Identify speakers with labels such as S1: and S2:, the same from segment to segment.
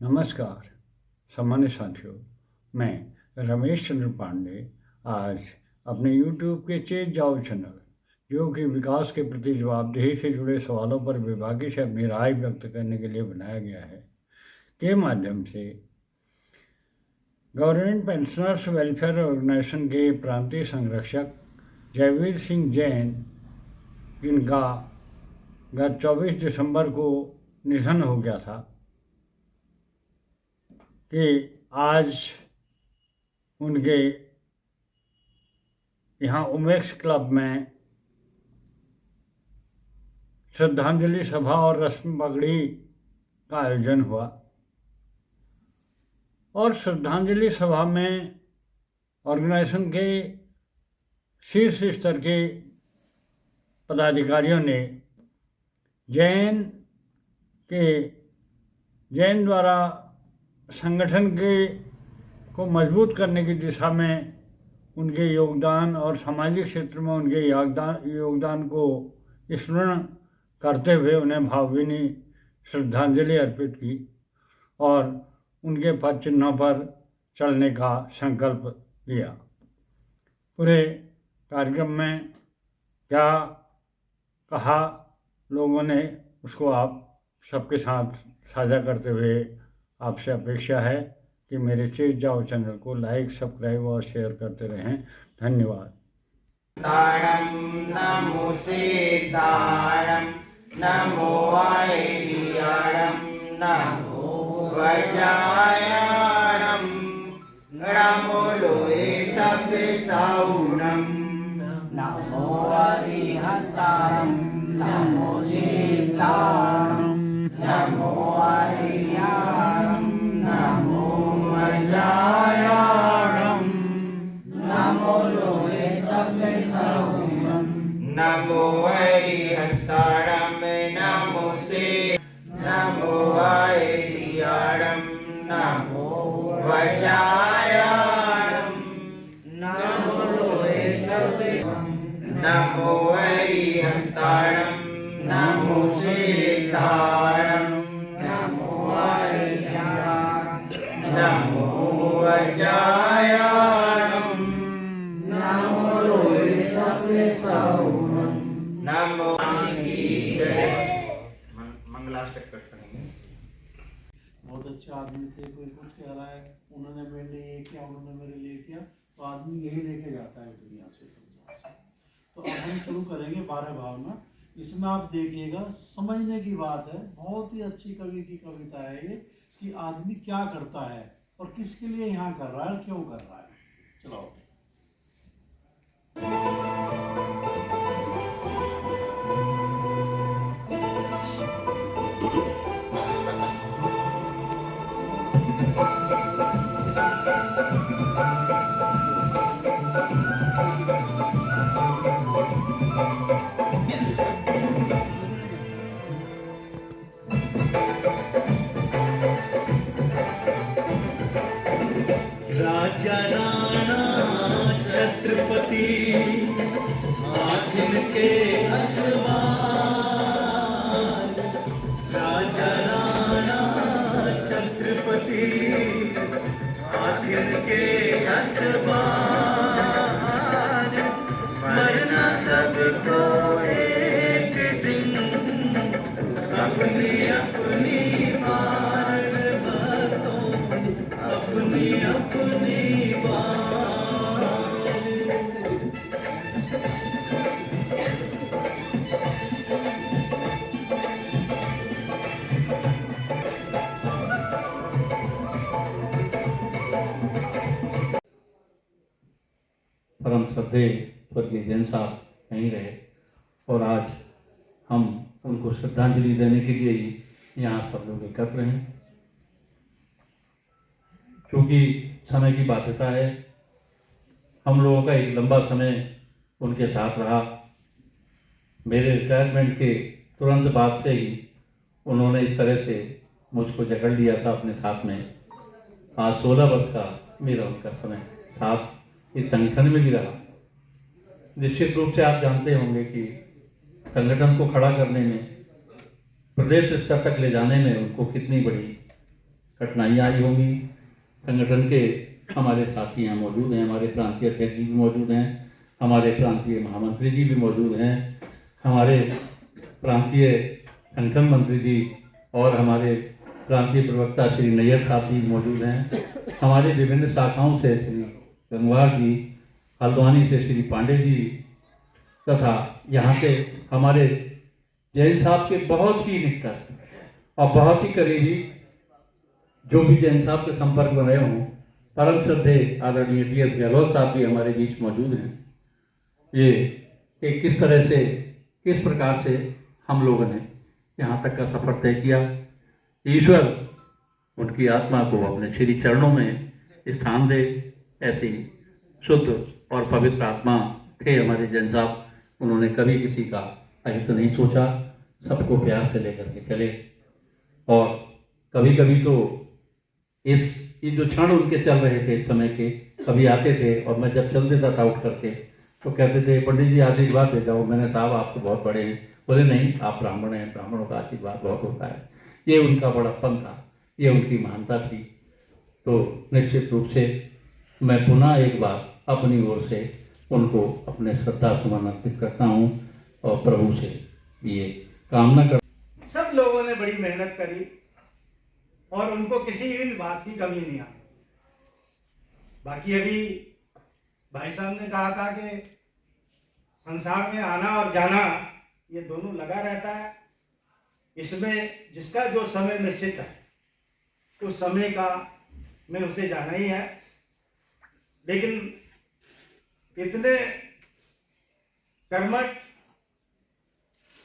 S1: नमस्कार सामान्य साथियों, मैं रमेश चंद्र पांडे आज अपने YouTube के चेत जाओ चैनल, जो कि विकास के प्रति जवाबदेही से जुड़े सवालों पर विभागी से अपनी राय व्यक्त करने के लिए बनाया गया है, के माध्यम से गवर्नमेंट पेंशनर्स वेलफेयर ऑर्गेनाइजेशन के प्रांतीय संरक्षक जयवीर सिंह जैन, जिनका गत 24 दिसंबर को निधन हो गया था, कि आज उनके यहाँ उमेक्स क्लब में श्रद्धांजलि सभा और रस्म पगड़ी का आयोजन हुआ। और श्रद्धांजलि सभा में ऑर्गेनाइजेशन के शीर्ष स्तर के पदाधिकारियों ने जैन द्वारा संगठन को मजबूत करने की दिशा में उनके योगदान और सामाजिक क्षेत्र में उनके योगदान को स्मरण करते हुए उन्हें भावभीनी श्रद्धांजलि अर्पित की और उनके पद चिन्हों पर चलने का संकल्प लिया। पूरे कार्यक्रम में क्या कहा लोगों ने, उसको आप सबके साथ साझा करते हुए आपसे अपेक्षा है कि मेरे चेत जाओ चैनल को लाइक, सब्सक्राइब और शेयर करते रहें। धन्यवाद।
S2: नमो सीताणं नमो आयर्याणं नमो वज्रायणं नमो लोहे सब्बसाउणं
S3: नमो अरिहन्ताणं नमो सीताणं नमो आयर्याणं नमो
S2: वज्रायणं
S3: नमो लोहे सब्बसाउणं
S2: नमो अरिहन्ताणं नमो नमो आयर्याणं नमो वज्रायणं
S3: नमो लोहे सब्बसाउणं
S2: नमो अरिहन्ताणं नमो सीताणं
S3: नमो आयर्याणं
S2: नमो वज्रायणं
S3: नमो लोहे सब्बसाउणं
S2: नमो मंगलाष्टक कर करेंगे।
S4: बहुत अच्छे आदमी थे, कोई कुछ कह रहा है उन्होंने मेरे लिए ये किया, उन्होंने मेरे लिए किया, तो आदमी यही लेके जाता है दुनिया से संसार से। तो अब हम शुरू करेंगे 12 भावना। इसमें आप देखिएगा, समझने की बात है, बहुत ही अच्छी कवि की कविता है ये, कि आदमी क्या करता है और किसके लिए यहाँ कर रहा है, क्यों कर रहा है। चलो
S5: राजा राणा छत्रपति हाथिन के असवार, राजा राणा छत्रपति हाथिन के असवार, मरना सबको एक दिन अपनी अपनी बार बातों अपनी अपनी बात।
S6: परम श्रद्धेय स्वर्गीय जैन साहब नहीं रहे और आज हम उनको श्रद्धांजलि देने के लिए ही यहाँ सब लोग एकत्र हैं। क्योंकि समय की बाध्यता है, हम लोगों का एक लंबा समय उनके साथ रहा। मेरे रिटायरमेंट के तुरंत बाद से ही उन्होंने इस तरह से मुझको जकड़ लिया था अपने साथ में। आज 16 वर्ष का मेरा उनका समय साथ इस संगठन में भी रहा। निश्चित रूप से आप जानते होंगे कि संगठन को खड़ा करने में, प्रदेश स्तर तक ले जाने में उनको कितनी बड़ी कठिनाइयाँ आई होंगी। संगठन के हमारे साथी यहाँ मौजूद हैं, हमारे प्रांतीय अध्यक्ष जी भी मौजूद हैं, हमारे प्रांतीय महामंत्री जी भी मौजूद हैं, हमारे प्रांतीय संगठन मंत्री जी और हमारे प्रांतीय प्रवक्ता श्री नैयर साहब जी मौजूद हैं। हमारे विभिन्न शाखाओं से श्री गंगवार जी, हल्द्वानी से श्री पांडे जी तथा यहाँ से हमारे जैन साहब के बहुत ही निकट और बहुत ही करीबी जो भी जैन साहब के संपर्क में रहे हों, परम श्रद्धेय आदरणीय टी.एस. गहलोत साहब भी हमारे बीच मौजूद हैं। ये कि किस तरह से, किस प्रकार से हम लोगों ने यहाँ तक का सफर तय किया। ईश्वर उनकी आत्मा को अपने श्री चरणों में स्थान दे। ऐसी शुद्ध और पवित्र आत्मा थे हमारे जैन साहब। उन्होंने कभी किसी का अहित नहीं सोचा, सबको प्यार से लेकर के चले। और कभी कभी तो ये जो क्षण उनके चल रहे थे इस समय के, कभी आते थे और मैं जब चल देता था उठ करके तो कहते थे पंडित जी आशीर्वाद दे जाओ। मैंने साहब आप तो बहुत बड़े हैं। बोले नहीं, आप ब्राह्मण हैं, ब्राह्मणों का आशीर्वाद बहुत होता है। ये उनका बड़प्पन था, ये उनकी महानता थी। तो निश्चित रूप से मैं पुनः एक बार अपनी ओर से उनको अपने श्रद्धा सुमन अर्पित करता हूँ और प्रभु से ये कामना कर।
S7: सब लोगों ने बड़ी मेहनत करी और उनको किसी भी बात की कमी नहीं आई। बाकी अभी भाई साहब ने कहा था कि संसार में आना और जाना ये दोनों लगा रहता है। इसमें जिसका जो समय निश्चित है उस समय का में उसे जाना ही है। लेकिन इतने कर्मठ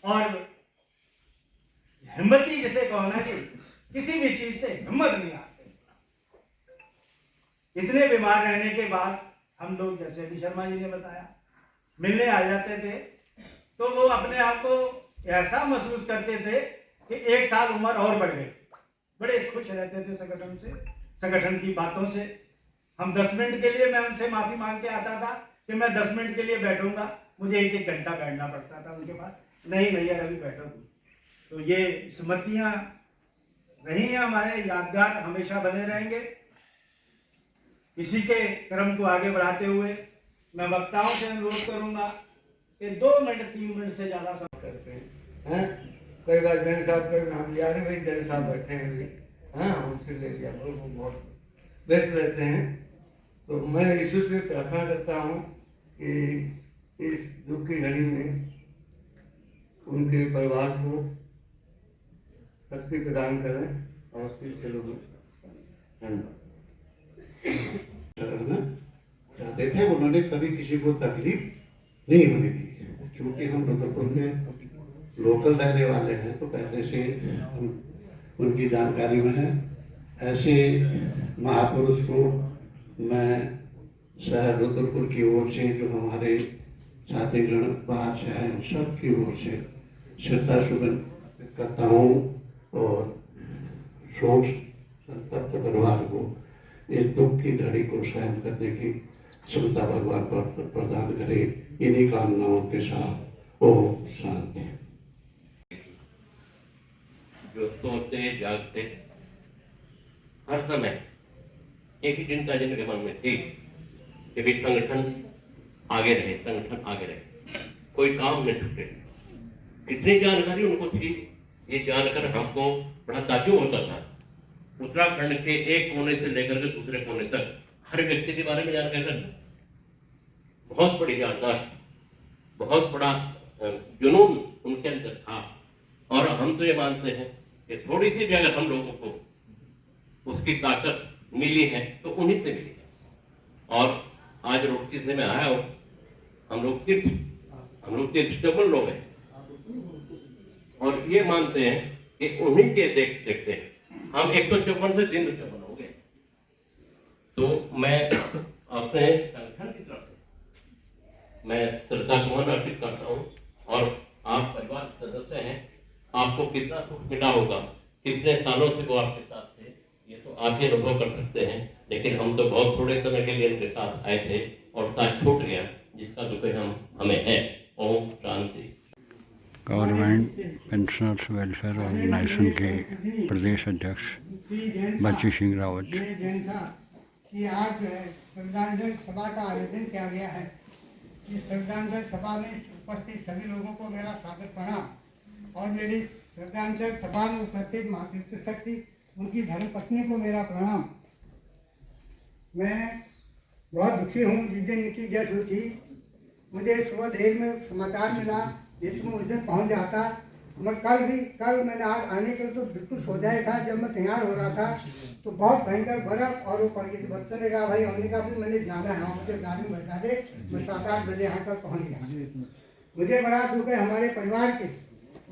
S7: और हिम्मती जिसे कहो ना कि किसी भी चीज से हिम्मत नहीं आती। इतने बीमार रहने के बाद हम लोग, जैसे अभी शर्मा जी ने बताया, मिलने आ जाते थे तो वो अपने आप को ऐसा महसूस करते थे कि 1 साल उम्र और बढ़ गई। बड़े खुश रहते थे संगठन से, संगठन की बातों से। हम 10 मिनट के लिए, मैं उनसे माफी मांग के आता था कि मैं 10 मिनट के लिए बैठूंगा, मुझे 1-1 घंटा बैठना पड़ता था उनके पास। नहीं भैया अभी बैठो तुम। तो ये स्मृतियां रही हैं हमारे, यादगार हमेशा बने रहेंगे। इसी के क्रम को आगे बढ़ाते हुए मैं वक्ताओं से अनुरोध करूंगा कि 2 मिनट 3 मिनट से ज्यादा समय
S3: करते हैं। कई बार जैन साहब का नाम लिया, भाई जैन साहब बैठे हैं अभी, हाँ उनसे ले लिया, वो बहुत व्यस्त रहते हैं। तो मैं ईश्वर से प्रार्थना करता हूँ कि इस दुख की घड़ी में उनके परिवार को शक्ति प्रदान करें और फिर चलो धन्यवाद।
S4: करना चाहते थे, उन्होंने कभी किसी को तकलीफ नहीं होने दी। चूंकि हम रुद्रपुर के लोकल रहने वाले हैं तो पहले से उनकी जानकारी में है। ऐसे महापुरुष को मैं शहर रुद्रपुर की ओर से, जो हमारे साथीगण पास हैं, सबकी ओर से श्रद्धा सुमन करता हूँ और शोक संतप्त परिवार को इस दुख की घड़ी को सहन करने की क्षमता भगवान पर प्रदान करे। इन्हीं कामनाओं के साथ ओम शांति।
S8: जो सोते जागते हर समय एक ही चिंता जिनके मन में थी कि भी संगठन आगे रहे, संगठन आगे रहे, कोई काम न छूटे। कितनी जानकारी उनको थी, ये जानकर हमको बड़ा ताज्जुब होता था। उत्तराखंड के एक कोने से लेकर के दूसरे कोने तक हर व्यक्ति के बारे में जानकारी रखना, बहुत बड़ी याददाश्त, बहुत बड़ा जुनून उनके अंदर था। और हम तो ये मानते हैं कि थोड़ी सी भी अगर हम लोगों को उसकी ताकत मिली है तो उन्हीं से मिली है। और आज रोटी से मैं आया हूँ, हम लोग तीर्थ लोग हैं और ये मानते हैं कि उन्हीं के देखते हम 154 से 354 हो गए। तो मैं अपने संगठन की तरफ से मैं श्रद्धा सुमन अर्पित करता हूँ। और आप परिवार के सदस्य हैं, आपको कितना सुख मिला होगा, कितने सालों से वो आपके साथ थे, ये तो आप ही अनुभव कर सकते हैं। लेकिन हम तो बहुत थोड़े समय के लिए उनके साथ आए थे और साथ छूट गया, जिसका दुख हमें है। Om Shanti.
S1: Government pensioners welfare organisation के प्रदेश अध्यक्ष
S3: श्री जैन
S1: बंशी
S3: साहब,
S1: सिंह रावत।
S3: ये जैन साहब कि आज जो है श्रद्धांजलि सभा का आयोजन किया गया है। इस श्रद्धांजलि सभा में उपस्थित सभी लोगों को मेरा सादर प्रणाम और मेरी श्रद्धांजलि सभा में उपस्थित मातृत्व शक्ति उनकी धर्मपत्नी को मेरा प्रणाम। मैं बहुत दुखी हूँ जिस दिन इनकी डेथ हुई थी। मुझे सुबह देर में समाचार मिला, यदि मैं उस दिन पहुँच जाता। मैं कल मैंने आज आने के लिए तो बिल्कुल सोचा ही था। जब मैं तैयार हो रहा था तो बहुत भयंकर बर्फ और वो पड़ गई थी। बच्चों ने कहा भाई हमने कहा भी मैंने जाना है, मुझे गाड़ी में बैठा दे, मैं 7-8 बजे यहाँ तक पहुँच गया। मुझे बड़ा दुख है हमारे परिवार के,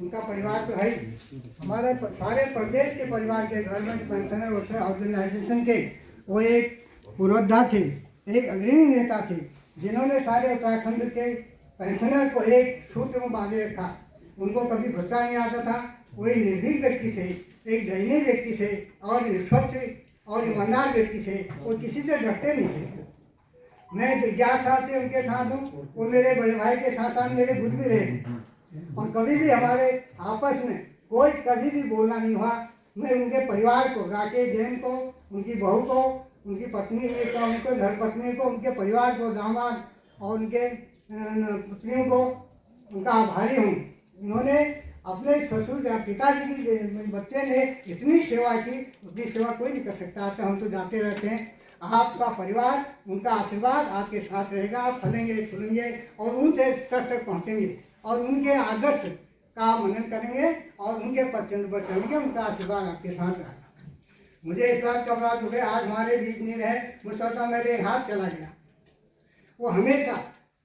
S3: उनका परिवार तो है ही, हमारे सारे प्रदेश के परिवार के गवर्नमेंट पेंशनर ऑर्गेनाइजेशन के वो एक पुरोधा थे, एक अग्रणी नेता थे, जिन्होंने सारे उत्तराखंड के पेंशनर को एक सूत्र में बांधे रखा। उनको कभी गुस्सा नहीं आता था। वो एक निर्भीक व्यक्ति थे, एक दयनीय व्यक्ति थे और स्वच्छ और ईमानदार व्यक्ति थे। वो किसी से डरते नहीं थे। मैं 11 साल से उनके साथ हूँ। वो मेरे बड़े भाई के साथ साथ मेरे गुरु भी रहे और कभी भी हमारे आपस में कोई कभी भी बोलना नहीं हुआ। मैं उनके परिवार को, राकेश जैन को, उनकी बहू को, उनकी पत्नी को, उनके धर्मपत्नी को, उनके परिवार को, दामाद और उनके पुत्रियों को उनका आभारी हूँ। उन्होंने अपने ससुर पिताजी की बच्चे ने इतनी सेवा की, उतनी सेवा कोई नहीं कर सकता। तो हम तो जाते रहते हैं। आपका परिवार, उनका आशीर्वाद आपके साथ रहेगा। आप फलेंगे फूलेंगे और उनसे स्तर तक पहुँचेंगे और उनके आदर्श का मनन करेंगे और उनके पद पर चलेंगे। उनका आशीर्वाद आपके साथ रहेगा। मुझे इस बात का बड़ा दुख है, आज हमारे बीच नहीं रहे। मुझे मेरे हाथ चला गया। वो हमेशा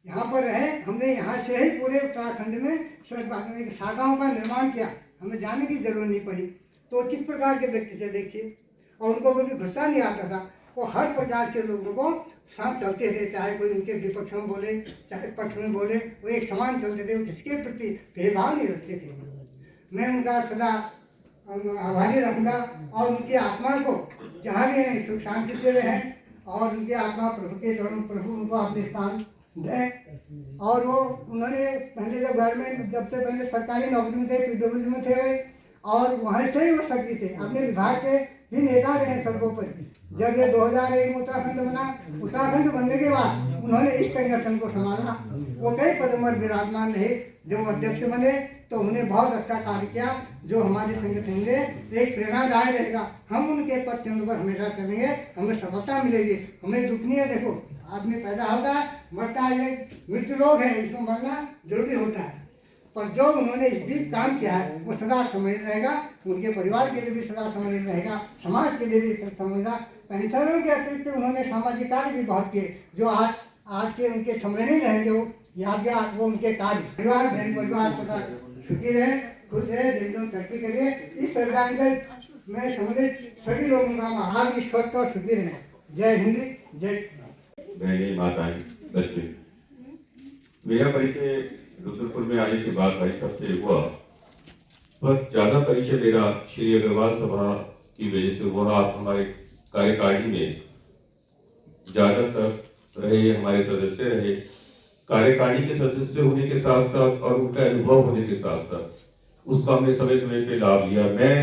S3: यहाँ पर रहे। हमने यहाँ से ही पूरे उत्तराखंड में शाखाओं का निर्माण किया। हमें जाने की जरूरत नहीं पड़ी। तो किस प्रकार के व्यक्ति से देखिए, और उनको कभी गुस्सा नहीं आता था। वो हर प्रकार के लोगों को साथ चलते थे, चाहे कोई उनके विपक्ष में बोले चाहे पक्ष में बोले, वो एक समान चलते थे। वो किसके प्रति भेदभाव नहीं रखते थे। मैं उनका सदा आभारी रहूँगा और उनकी आत्मा को जहाँ भी हैं सुख शांति से रहें और उनकी आत्मा प्रभु के चरणों, प्रभु उनको अपने स्थान दें। और वो उन्होंने पहले जब गवर्नमेंट, जब से पहले सरकारी नौकरी में थे, PWD में थे वे, और वहाँ से ही वो सक्रिय थे। अपने विभाग के ही नेता रहे सर्वोपरि। जब ये 2001 में उत्तराखंड बना, उत्तराखंड बनने के बाद उन्होंने इस संगठन को संभाला। वो कई पदों पर विराजमान रहे। जब वो अध्यक्ष बने तो उन्होंने बहुत अच्छा कार्य किया, जो हमारे संगठन में एक प्रेरणादायक रहेगा। हम उनके पद चिन्ह पर हमेशा चलेंगे, हमें सफलता मिलेगी। हमें दुख नहीं है। देखो, आदमी पैदा होता है, मरता है, ये मृत्यु लोग है, इसमें मरना जरूरी होता है। पर जो उन्होंने इस बीच काम किया है वो सदा स्मरणीय रहेगा। उनके परिवार के लिए भी सदा स्मरणीय रहेगा, समाज के लिए भी स्मरणीय। पेंशनरों के अतिरिक्त उन्होंने सामाजिक कार्य भी बहुत किए, जो आज के उनके स्मरणीय रहेंगे। वो यादगार वो उनके कार्य। परिवार, बहन परिवार सदा सुखी रहे, खुश रहे, दिन तरक्की करिए। इस श्रद्धांजलि में सम्मिलित सभी लोगों का महान भी स्वस्थ और सुखी रहे। जय हिंद, जय
S9: बहनें, माताएं, बच्चे। मेरा परिचय रुद्रपुर में आने के बाद भाई सबसे हुआ, पर ज्यादा परिचय मेरा श्री अग्रवाल सभा की वजह से हुआ। आप हमारे कार्यकारिणी में ज्यादातर रहे, हमारे सदस्य रहे। कार्यकारिणी के सदस्य होने के साथ साथ और उनका अनुभव होने के साथ साथ उसका हमने समय समय पे लाभ लिया। मैं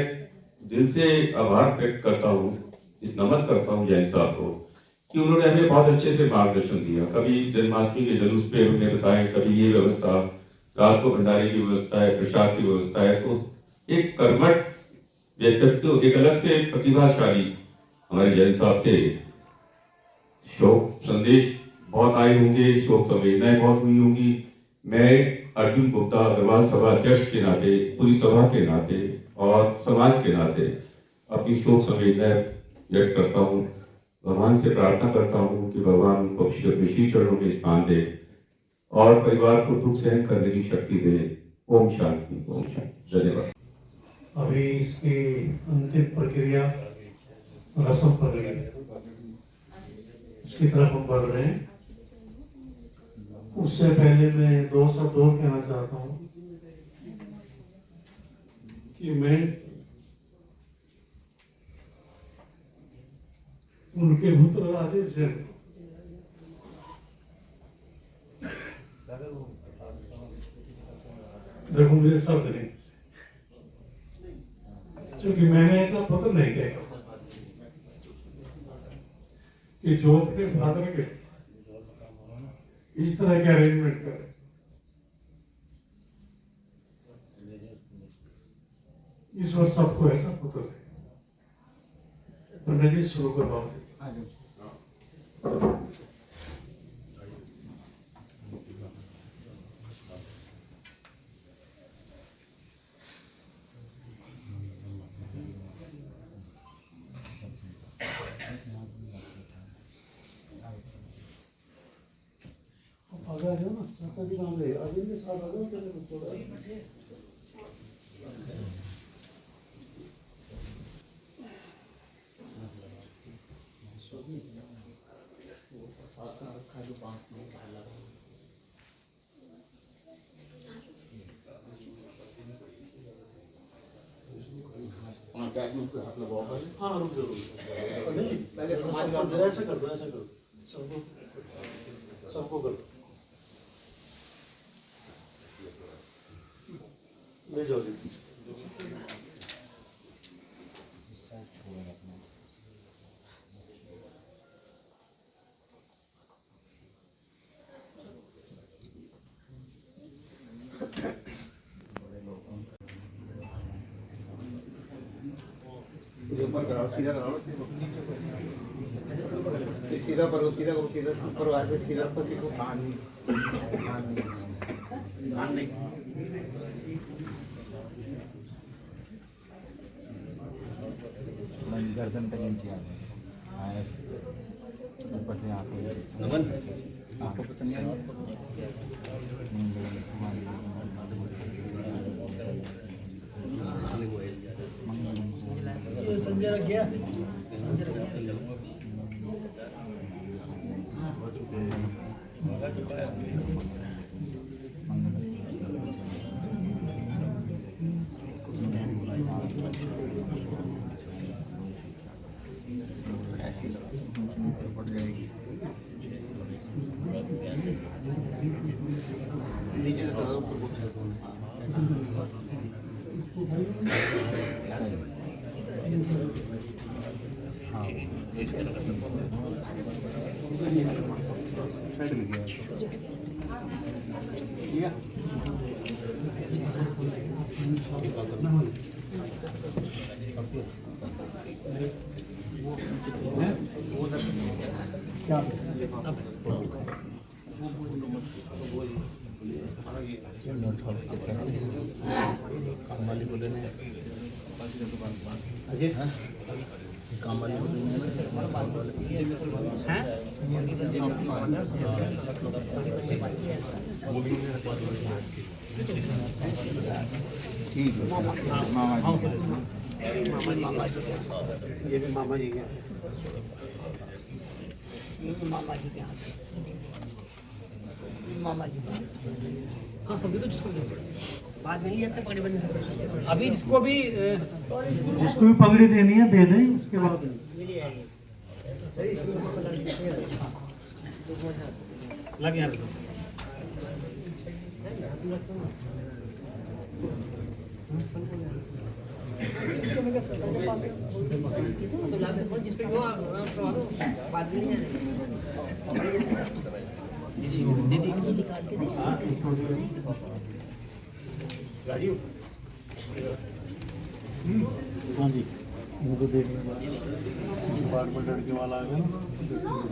S9: दिल से आभार व्यक्त करता हूँ, इस नमन करता हूँ जैन साहब को कि उन्होंने हमें बहुत अच्छे से मार्गदर्शन दिया। कभी जन्माष्टमी के जुलूस पे उन्होंने बताया, कभी ये व्यवस्था, रात को भंडारे की व्यवस्था है, प्रसाद की व्यवस्था है। तो एक कर्मठ व्यक्तित्व, एक अलग से प्रतिभाशाली हमारे जैन साहब थे। शोक संदेश बहुत आए होंगे, शोक संवेदनाएं बहुत हुई होंगी। मैं अर्जुन गुप्ता अग्रवाल सभा अध्यक्ष के नाते, पूरी सभा के नाते और समाज के नाते अपनी शोक संवेदनाएं व्यक्त करता हूँ। भगवान से प्रार्थना करता हूँ कि भगवान उनको अपने श्री चरणों में स्थान दे और परिवार को दुख सहन करने की शक्ति दे। ओम शांति, ओम शांति। धन्यवाद।
S4: अभी इसकी अंतिम प्रक्रिया रस्म पर रही है, उसकी तरफ हम बढ़ रहे हैं। उससे पहले मैं 2 शब्द और कहना चाहता हूँ कि मैं उनके पुत्र राजेश जैन देखो, मुझे शब्द नहीं, क्योंकि मैंने ऐसा पत्र नहीं किया।
S10: कि चौथे भाद्र के इस तरह के अरेंजमेंट करें। इस वर्ष सबको ऐसा पुत्र थे। पंडित जी शुरू करवाओ।
S4: आगे आ जाओ ना, चाचा जी काम ले आगे के साथ आ जाओ, तेरे को थोड़ा हाथ लगाओ पहले। हाँ रुक जाओ, नहीं पहले समाज का ऐसा कर दो, ऐसा करो, सबको कर दो, ले जाओ जी। ऊपर कराओ, सीधा कराओ, सीधा करो, सीधा करो, सीधा ऊपर आके सीधा पर किसको कान नहीं
S2: गर्दन पे नीचे आ गए ऐसे ऊपर से आपको पसंद
S5: संजय रख गया।
S2: ठीक है मामा जी,
S4: ये भी मामा जी के,
S5: मामा जी के हाथ, मामा जी। हाँ समझे तो जिसको बाद में नहीं जाते पकड़े बंद, अभी जिसको भी
S4: पगड़ी देनी है दे दें, उसके बाद
S5: लग यार जिस पे बाद में नहीं
S4: हाँ जी मुझे देखने डिपार्टमेंट लड़के वाला आ गया।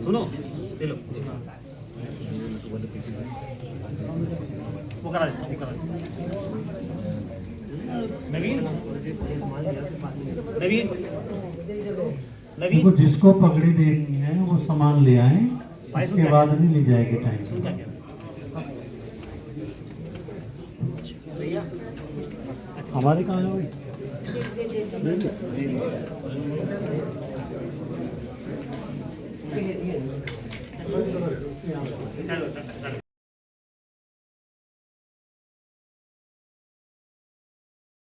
S5: सुनो ले लो वो करा नवीन नवीन
S4: देखो जिसको पगड़ी देनी है वो सामान ले आए, इसके बाद नहीं ले जाएगी टाइम। हमारे कहाँ है भाई?